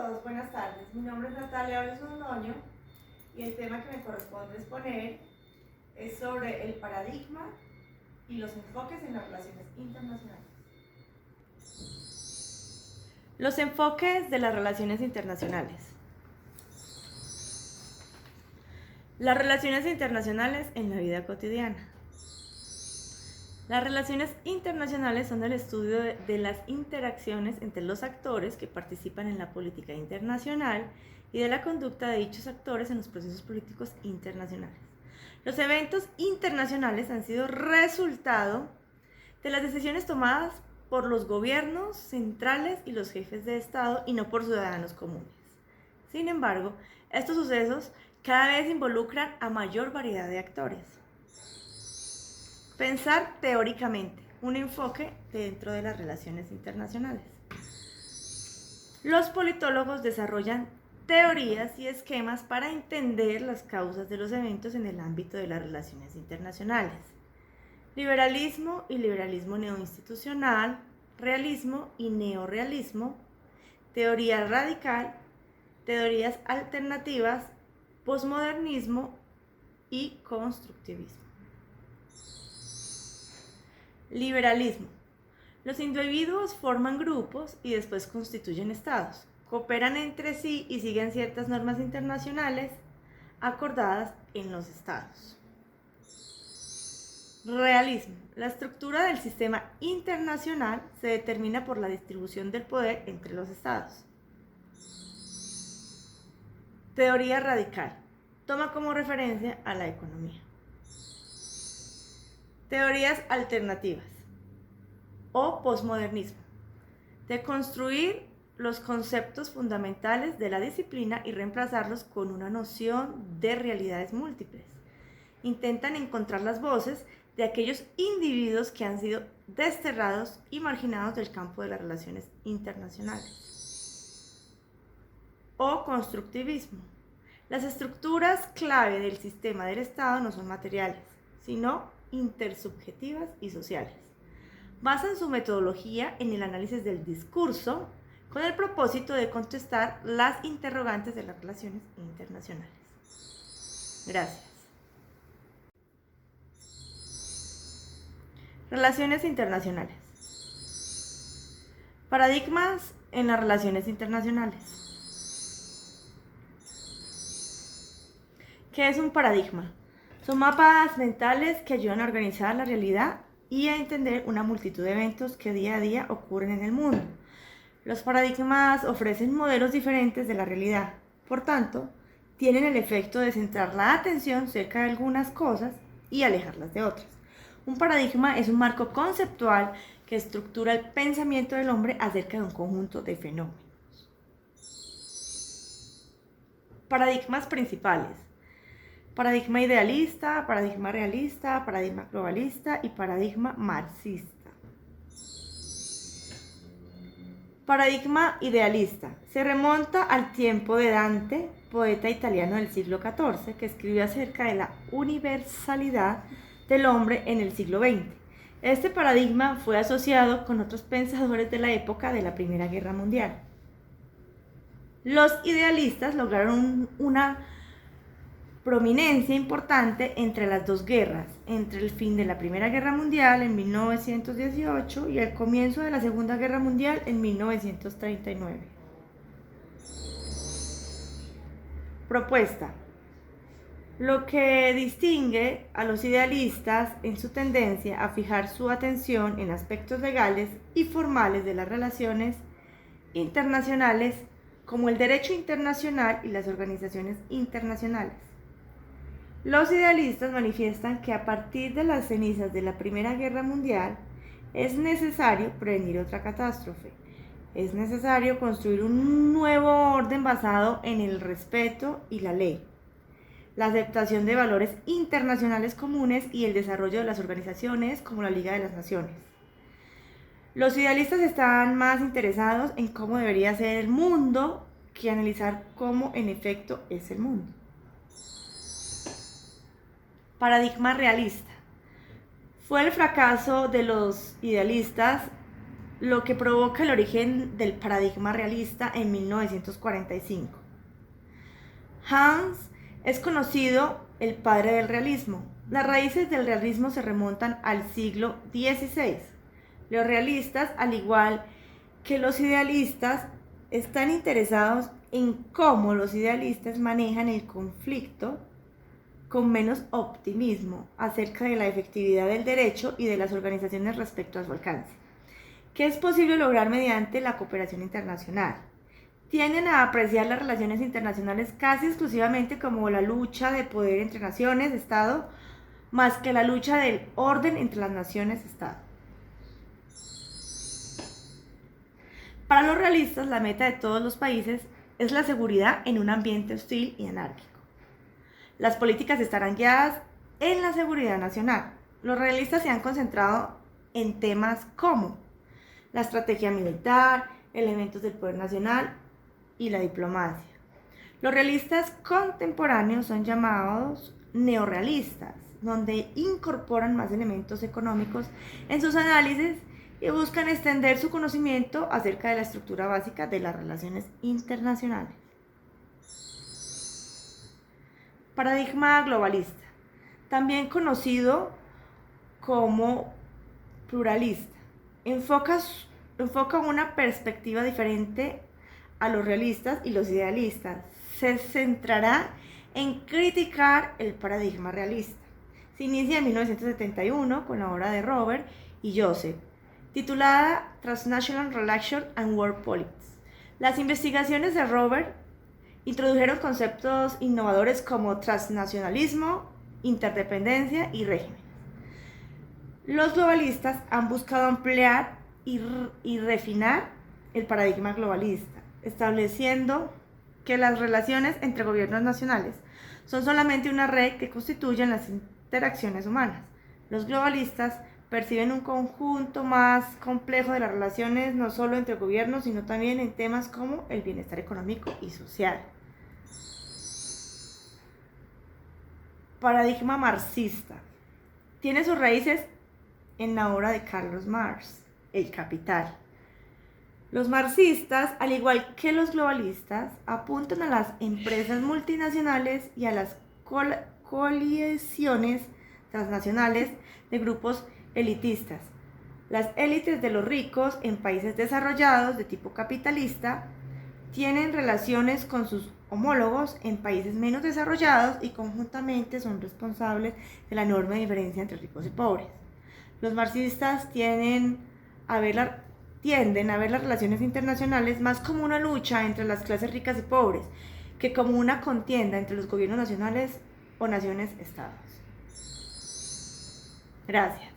todos, buenas tardes. Mi nombre es Natalia Álvarez Londoño y el tema que me corresponde exponer es sobre el paradigma y los enfoques en las relaciones internacionales. Los enfoques de las relaciones internacionales. Las relaciones internacionales en la vida cotidiana. Las relaciones internacionales son el estudio de las interacciones entre los actores que participan en la política internacional y de la conducta de dichos actores en los procesos políticos internacionales. Los eventos internacionales han sido resultado de las decisiones tomadas por los gobiernos centrales y los jefes de Estado y no por ciudadanos comunes. Sin embargo, estos sucesos cada vez involucran a mayor variedad de actores. Pensar teóricamente, un enfoque dentro de las relaciones internacionales. Los politólogos desarrollan teorías y esquemas para entender las causas de los eventos en el ámbito de las relaciones internacionales. Liberalismo y liberalismo neoinstitucional, realismo y neorrealismo, teoría radical, teorías alternativas, posmodernismo y constructivismo. Liberalismo. Los individuos forman grupos y después constituyen estados. Cooperan entre sí y siguen ciertas normas internacionales acordadas en los estados. Realismo. La estructura del sistema internacional se determina por la distribución del poder entre los estados. Teoría radical. Toma como referencia a la economía. Teorías alternativas o posmodernismo. Deconstruir los conceptos fundamentales de la disciplina y reemplazarlos con una noción de realidades múltiples. Intentan encontrar las voces de aquellos individuos que han sido desterrados y marginados del campo de las relaciones internacionales. O constructivismo. Las estructuras clave del sistema del Estado no son materiales, sino intersubjetivas y sociales. Basan su metodología en el análisis del discurso con el propósito de contestar las interrogantes de las relaciones internacionales. Gracias. Relaciones internacionales. Paradigmas en las relaciones internacionales. ¿Qué es un paradigma? Son mapas mentales que ayudan a organizar la realidad y a entender una multitud de eventos que día a día ocurren en el mundo. Los paradigmas ofrecen modelos diferentes de la realidad, por tanto, tienen el efecto de centrar la atención cerca de algunas cosas y alejarlas de otras. Un paradigma es un marco conceptual que estructura el pensamiento del hombre acerca de un conjunto de fenómenos. Paradigmas principales. Paradigma idealista, paradigma realista, paradigma globalista y paradigma marxista. Paradigma idealista. Se remonta al tiempo de Dante, poeta italiano del siglo XIV, que escribió acerca de la universalidad del hombre en el siglo XX. Este paradigma fue asociado con otros pensadores de la época de la Primera Guerra Mundial. Los idealistas lograron una prominencia importante entre las dos guerras, entre el fin de la Primera Guerra Mundial en 1918 y el comienzo de la Segunda Guerra Mundial en 1939. Propuesta. Lo que distingue a los idealistas en su tendencia a fijar su atención en aspectos legales y formales de las relaciones internacionales, como el derecho internacional y las organizaciones internacionales. Los idealistas manifiestan que a partir de las cenizas de la Primera Guerra Mundial es necesario prevenir otra catástrofe. Es necesario construir un nuevo orden basado en el respeto y la ley, la aceptación de valores internacionales comunes y el desarrollo de las organizaciones como la Liga de las Naciones. Los idealistas están más interesados en cómo debería ser el mundo que analizar cómo en efecto es el mundo. Paradigma realista. Fue el fracaso de los idealistas lo que provoca el origen del paradigma realista en 1945. Hans es conocido el padre del realismo. Las raíces del realismo se remontan al siglo XVI. Los realistas, al igual que los idealistas, están interesados en cómo los idealistas manejan el conflicto con menos optimismo acerca de la efectividad del derecho y de las organizaciones respecto a su alcance, que es posible lograr mediante la cooperación internacional. Tienden a apreciar las relaciones internacionales casi exclusivamente como la lucha de poder entre naciones, Estado, más que la lucha del orden entre las naciones, Estado. Para los realistas, la meta de todos los países es la seguridad en un ambiente hostil y anárquico. Las políticas estarán guiadas en la seguridad nacional. Los realistas se han concentrado en temas como la estrategia militar, elementos del poder nacional y la diplomacia. Los realistas contemporáneos son llamados neorrealistas, donde incorporan más elementos económicos en sus análisis y buscan extender su conocimiento acerca de la estructura básica de las relaciones internacionales. Paradigma globalista, también conocido como pluralista, enfoca una perspectiva diferente a los realistas y los idealistas. Se centrará en criticar el paradigma realista. Se inicia en 1971 con la obra de Robert y Joseph, titulada Transnational Relations and World Politics. Las investigaciones de Robert introdujeron conceptos innovadores como transnacionalismo, interdependencia y régimen. Los globalistas han buscado ampliar y refinar el paradigma globalista, estableciendo que las relaciones entre gobiernos nacionales son solamente una red que constituyen las interacciones humanas. Los globalistas perciben un conjunto más complejo de las relaciones no solo entre gobiernos, sino también en temas como el bienestar económico y social. Paradigma marxista. Tiene sus raíces en la obra de Carlos Marx, El Capital. Los marxistas, al igual que los globalistas, apuntan a las empresas multinacionales y a las coaliciones transnacionales de grupos elitistas. Las élites de los ricos en países desarrollados de tipo capitalista tienen relaciones con sus homólogos en países menos desarrollados y conjuntamente son responsables de la enorme diferencia entre ricos y pobres. Los marxistas tienden a ver las relaciones internacionales más como una lucha entre las clases ricas y pobres que como una contienda entre los gobiernos nacionales o naciones-estados. Gracias.